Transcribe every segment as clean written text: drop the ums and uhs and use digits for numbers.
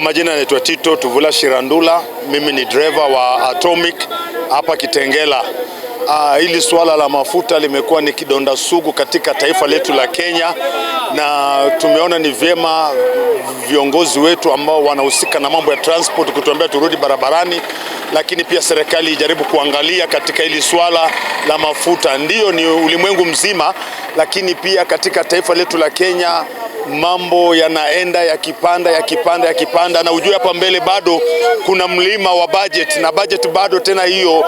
Kwa majina naitwa Tito Tuvula Shirandula, mimi ni driver wa Atomic hapa Kitengela. Hili swala la mafuta limekuwa ni kidonda sugu katika taifa letu la Kenya, na tumeona ni vyema viongozi wetu ambao wanahusika na mambo ya transport kutuambia turudi barabarani, lakini pia serikali ijaribu kuangalia katika hili swala la mafuta. Ndiyo ni ulimwengu mzima, lakini pia katika taifa letu la Kenya mambo yanaenda yakipanda, na ujue hapa mbele bado kuna mlima wa budget, na budget bado tena hiyo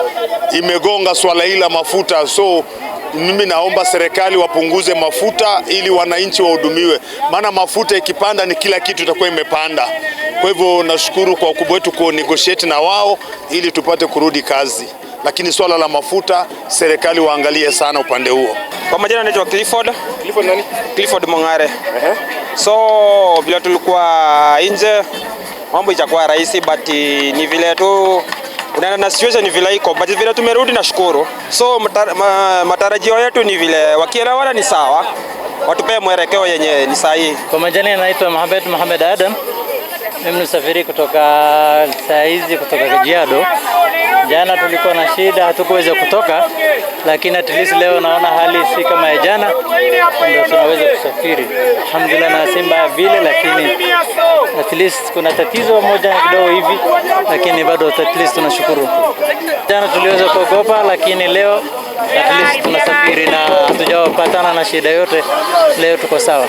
imegonga swala hili la mafuta. So mimi naomba serikali wapunguze mafuta ili wananchi wahudumiwe, maana mafuta ikipanda ni kila kitu itakuwa imepanda. Kwa hivyo nashukuru kwa ukubwa wetu ku negotiate na wao ili tupate kurudi kazi, lakini swala la mafuta serikali waangalie sana upande huo. Kwa majina naitwa Clifford. Clifford nani? Clifford Mongare. So bila tulikuwa nje mambo itakuwa rahisi, but ni vile tu unaenda na situation ni vile iko, but vile tumerudi na shukuru. So matarajio yetu ni vile wakielewana ni sawa, watupe mwelekeo yenye ni sahihi. Kwa majina naitwa Mohamed Adam. Mimi msafiri kutoka saa hizi kutoka Kajiado. Jana tulikuwa na shida, hatukuweza kutoka, lakini at least leo naona hali si kama ya jana, ndio tunaweza kusafiri. Alhamdulillah, na Simba vile, lakini at least kuna tatizo moja kidogo hivi, lakini bado at least tunashukuru. Jana tuliweza kuogopa, lakini leo at least tunasafiri na hatujapatana na shida yote. Leo tuko sawa.